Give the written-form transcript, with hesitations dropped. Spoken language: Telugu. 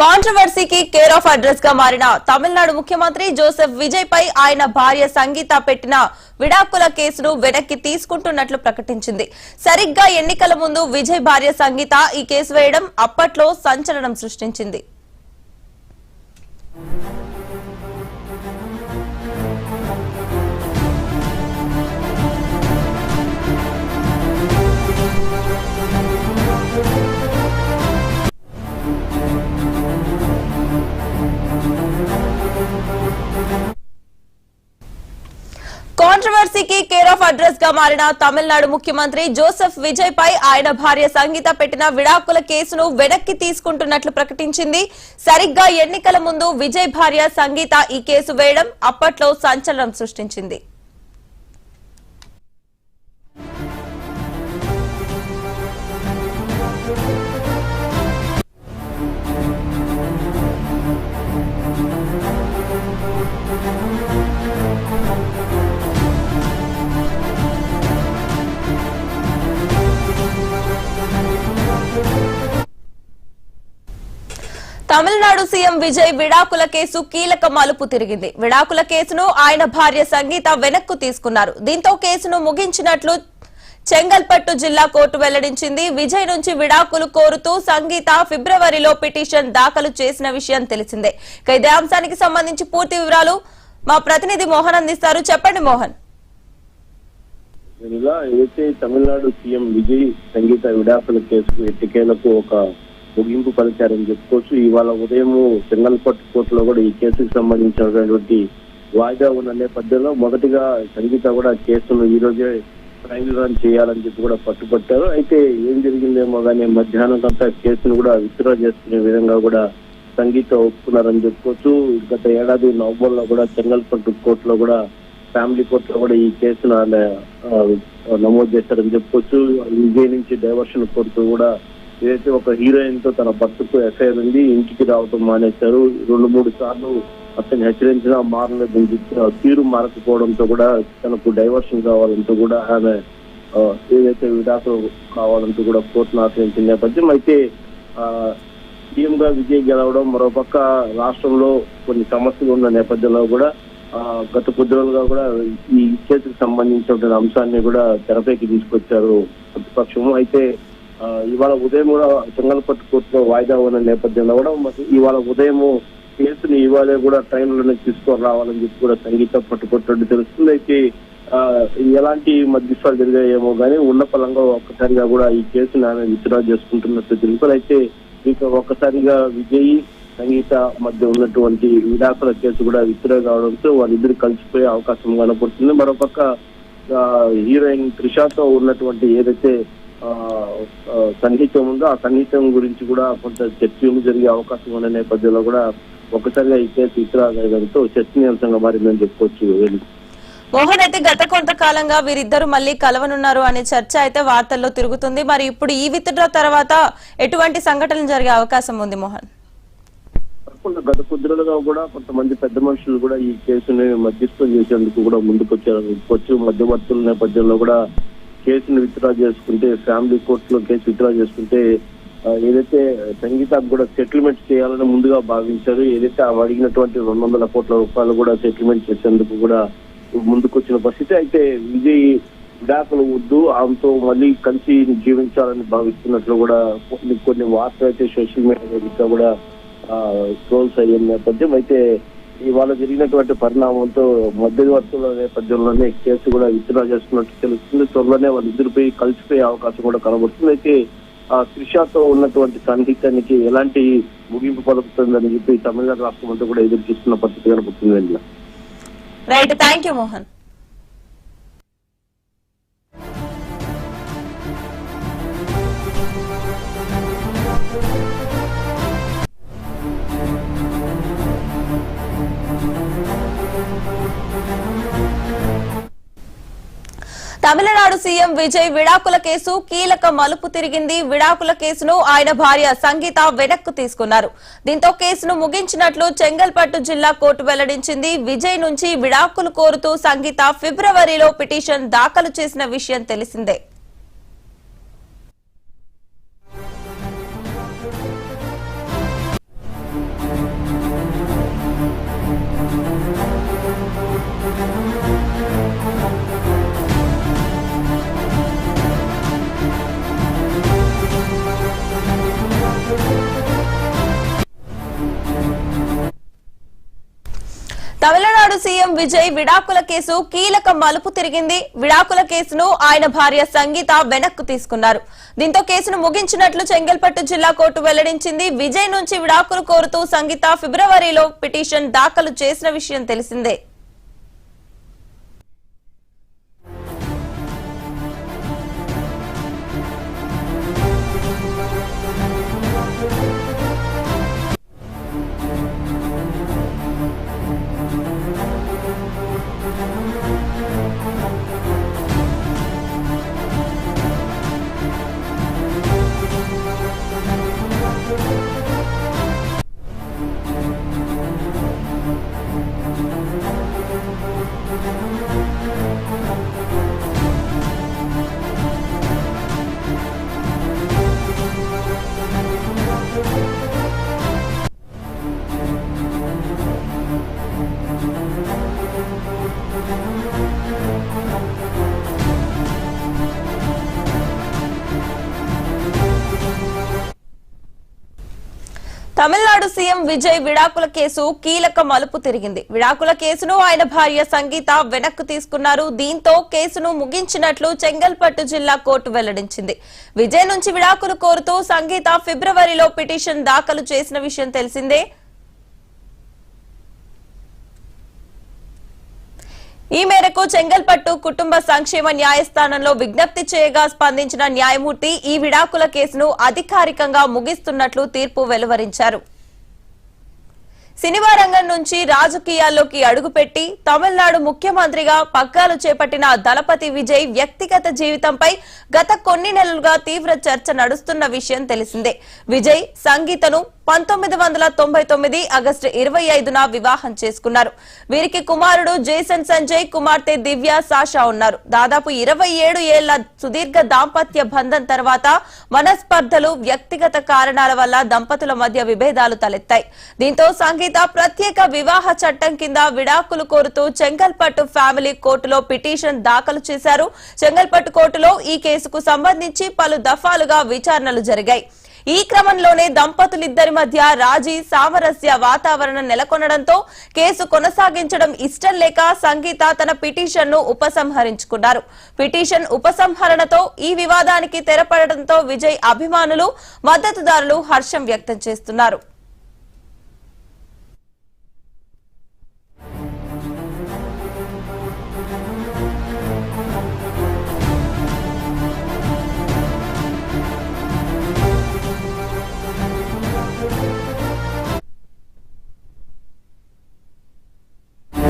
కాంట్రవర్సీకి కేర్ ఆఫ్ అడ్రస్ గా మారిన తమిళనాడు ముఖ్యమంత్రి జోసెఫ్ విజయ్ పై ఆయన భార్య సంగీత పెట్టిన విడాకుల కేసును వెనక్కి తీసుకుంటున్నట్లు ప్రకటించింది. సరిగ్గా ఎన్నికల ముందు విజయ్ భార్య సంగీత ఈ కేసు వేయడం అప్పట్లో సంచలనం సృష్టించింది. కాంట్రవర్సీకి కేర్ ఆఫ్ అడ్రస్ గా మారిన తమిళనాడు ముఖ్యమంత్రి జోసెఫ్ విజయ్ పై ఆయన భార్య సంగీత పెట్టిన విడాకుల కేసును వెనక్కి తీసుకుంటున్నట్లు ప్రకటించింది. సరిగ్గా ఎన్నికల ముందు విజయ్ భార్య సంగీత ఈ కేసు వేయడం అప్పట్లో సంచలనం సృష్టించింది. తమిళనాడు సీఎం విజయ్ విడాకుల కేసు కీలక మలుపు తిరిగింది. విడాకుల కేసును ఆయన భార్య సంగీత వెనక్కు తీసుకున్నారు. దీంతో కేసును ముగించినట్లు చెంగల్పట్టు జిల్లా కోర్టు వెల్లడించింది. విజయ్ నుంచి విడాకులు కోరుతూ సంగీత ఫిబ్రవరిలో పిటిషన్ దాఖలు చేసిన విషయం తెలిసిందే. ఇదే అంశానికి సంబంధించి పూర్తి వివరాలు మా ప్రతినిధి మోహన్ అందిస్తారు. చెప్పండి మోహన్. ఏదైతే తమిళనాడు సీఎం విజయ్ సంగీత విడాకుల కేసుకు ఎట్టికేలకు ఒక ముగింపు పలికారని చెప్పుకోవచ్చు. ఇవాళ ఉదయం చెంగల్పట్టు కోర్టులో కూడా ఈ కేసుకు సంబంధించినటువంటి వాయిదా ఉన్న నేపథ్యంలో మొదటిగా సంగీత కూడా కేసును ఈ రోజే ట్రయల్ రన్ చేయాలని చెప్పి కూడా పట్టుపట్టారు. అయితే ఏం జరిగిందేమో కానీ మధ్యాహ్నం అంతా కేసును కూడా విత్డ్రా చేసుకునే విధంగా కూడా సంగీత ఒప్పుకున్నారని చెప్పుకోవచ్చు. గత ఏడాది నవంబర్ లో కూడా చెంగల్పట్టు కోర్టులో కూడా ఫ్యామిలీ కోర్టులో కూడా ఈ కేసును నమోదు చేశారని చెప్పుకోవచ్చు. విజయ్ నుంచి డైవర్షన్ కోర్టు కూడా ఏదైతే ఒక హీరోయిన్ తో తన భర్తకు ఎఫ్ఐఆర్ ఉంది, ఇంటికి రావటం మానేశారు, 2-3 సార్లు అతను హెచ్చరించినా మారలేదని చెప్పి తీరు మారకపోవడంతో కూడా తనకు డైవర్షన్ కావాలంటూ కూడా ఆమె ఏదైతే విడాకులు కావాలంటూ కూడా కోర్టును ఆశ్రయించిన నేపథ్యం. అయితే సీఎం గా విజయ్ గెలవడం, మరోపక్క రాష్ట్రంలో కొన్ని సమస్యలు ఉన్న నేపథ్యంలో కూడా గత కొద్ది రోజులుగా కూడా ఈ కేసుకు సంబంధించిన అంశాన్ని కూడా తెరపైకి తీసుకొచ్చారు ప్రతిపక్షము. అయితే ఇవాళ ఉదయం కూడా చెంగల్పట్టు కోర్టులో వాయిదా ఉన్న నేపథ్యంలో కూడా ఇవాళ ఉదయం కేసుని ఇవాళ కూడా ట్రైన్లోనే తీసుకొని రావాలని చెప్పి కూడా సంగీత పట్టుకొట్టినట్టు తెలుస్తుంది. అయితే ఎలాంటి మధ్యస్థాలు జరిగాయేమో కానీ ఉన్న పలంగా ఒక్కసారిగా కూడా ఈ కేసుని ఆమె విత్డ్రా చేసుకుంటున్నట్టు తెలుస్తుంది. అయితే ఇక ఒక్కసారిగా విజయ్ సంగీత మధ్య ఉన్నటువంటి విడాకుల కేసు కూడా విత్డ్రా కావడంతో వాళ్ళిద్దరు కలిసిపోయే అవకాశం కనపడుతుంది. మరోపక్క హీరోయిన్ త్రిషాతో ఉన్నటువంటి ఏదైతే సన్నిహితం ఉందో ఆ సన్నిహితం గురించి కూడా కొంత చర్చలు జరిగే అవకాశం ఉన్న నేపథ్యంలో కూడా ఒక్కసారిగా ఈ కేసు విత్డ్రా చేయడంతో చర్చనీయాంశంగా మారిందని చెప్పుకోవచ్చు. మోహన్, అయితే గత కొంతకాలంగా వీరిద్దరు మళ్ళీ కలవనున్నారు అనే చర్చ అయితే వార్తల్లో తిరుగుతుంది. మరి ఇప్పుడు ఈ విత్డ్రా తర్వాత ఎటువంటి సంఘటనలు జరిగే అవకాశం ఉంది మోహన్? గత కొద్దిగా కూడా కొంతమంది పెద్ద మనుషులు కూడా ఈ కేసుని మధ్యస్థం చేసేందుకు కూడా ముందుకొచ్చారు. మధ్యవర్తుల నేపథ్యంలో కూడా కేసును విత్డ్రా చేసుకుంటే, ఫ్యామిలీ కోర్టులో కేసు విత్డ్రా చేసుకుంటే ఏదైతే సంగీతాకు కూడా సెటిల్మెంట్ చేయాలని ముందుగా భావించారు. ఏదైతే ఆమె అడిగినటువంటి 200 కోట్ల రూపాయలు కూడా సెటిల్మెంట్ చేసేందుకు కూడా ముందుకొచ్చిన పరిస్థితి. అయితే విజయ్ విడాకులు వద్దు, ఆమెతో మళ్ళీ కలిసి జీవించాలని భావిస్తున్నట్లు కూడా కొన్ని వార్తలు అయితే సోషల్ మీడియా కూడా ట్రోల్స్ అయ్యే నేపథ్యం. అయితే ఇవాళ జరిగినటువంటి పరిణామంతో మధ్యవర్తుల నేపథ్యంలోనే కేసు కూడా విత్డ్రా చేసుకున్నట్టు తెలుస్తుంది. త్వరలోనే వాళ్ళిద్దరిపై కలిసిపోయే అవకాశం కూడా కనబడుతుంది. అయితే త్రిషాతో ఉన్నటువంటి సన్నిహితానికి ఎలాంటి ముగింపు పలుకుతుందని చెప్పి తమిళనాడు రాష్ట్రం అంతా కూడా ఎదురు చూస్తున్న పరిస్థితి కనబడుతుంది. Right, thank you Mohan. Tamil Nadu CM Vijay విడాకుల కేసు కీలక మలుపు తిరిగింది. విడాకుల కేసును ఆయన భార్య సంగీత వెనక్కు తీసుకున్నారు. దీంతో కేసును ముగించినట్లు చెంగల్పట్టు జిల్లా కోర్టు వెల్లడించింది. విజయ్ నుంచి విడాకులు కోరుతూ సంగీత ఫిబ్రవరిలో పిటిషన్ దాఖలు చేసిన విషయం తెలిసిందే. తమిళనాడు సీఎం విజయ్ విడాకుల కేసు కీలక మలుపు తిరిగింది. విడాకుల కేసును ఆయన భార్య సంగీత వెనక్కు తీసుకున్నారు. దీంతో కేసును ముగించినట్లు చెంగల్పట్టు జిల్లా కోర్టు వెల్లడించింది. విజయ్ నుంచి విడాకులు కోరుతూ సంగీత ఫిబ్రవరిలో పిటిషన్ దాఖలు చేసిన విషయం తెలిసిందే. తమిళనాడు సీఎం విజయ్ విడాకుల కేసు కీలక మలుపు తిరిగింది. విడాకుల కేసును ఆయన భార్య సంగీత వెనక్కు తీసుకున్నారు. దీంతో కేసును ముగించినట్లు చెంగల్పట్టు జిల్లా కోర్టు వెల్లడించింది. విజయ్ నుంచి విడాకులు కోరుతూ సంగీత ఫిబ్రవరిలో పిటిషన్ దాఖలు చేసిన విషయం తెలిసిందే. ఈ మేరకు చెంగల్పట్టు కుటుంబ సంక్షేమ న్యాయస్థానంలో విజ్ఞప్తి చేయగా స్పందించిన న్యాయమూర్తి ఈ విడాకుల కేసును అధికారికంగా ముగిస్తున్నట్లు తీర్పు వెలువరించారు. సినిమా రంగం నుంచి రాజకీయాల్లోకి అడుగుపెట్టి తమిళనాడు ముఖ్యమంత్రిగా పగ్గాలు చేపట్టిన దళపతి విజయ్ వ్యక్తిగత జీవితంపై గత కొన్ని నెలలుగా తీవ్ర చర్చ నడుస్తున్న విషయం తెలిసిందే. విజయ్ సంగీతను 1999 ఆగస్టు 25న వివాహం చేసుకున్నారు. వీరికి కుమారుడు జేసన్ సంజయ్, కుమార్తె దివ్య సాషా ఉన్నారు. దాదాపు 27 ఏళ్ల సుదీర్ఘ దాంపత్య బంధం తర్వాత మనస్పర్ధలు, వ్యక్తిగత కారణాల వల్ల దంపతుల మధ్య విభేదాలు తలెత్తాయి. దీంతో సంగీత ప్రత్యేక వివాహ చట్టం కింద విడాకులు కోరుతూ చెంగల్పట్టు ఫ్యామిలీ కోర్టులో పిటిషన్ దాఖలు చేశారు. చెంగల్పట్టు కోర్టులో ఈ కేసుకు సంబంధించి పలు దఫాలుగా విచారణలు జరిగాయి. ఈ క్రమంలోనే దంపతులిద్దరి మధ్య రాజీ సామరస్య వాతావరణం నెలకొనడంతో కేసు కొనసాగించడం ఇష్టం లేక సంగీత తన పిటిషన్ను ఉపసంహరించుకున్నారు. పిటిషన్ ఉపసంహరణతో ఈ వివాదానికి తెరపడడంతో విజయ్ అభిమానులు, మద్దతుదారులు హర్షం వ్యక్తం చేస్తున్నారు.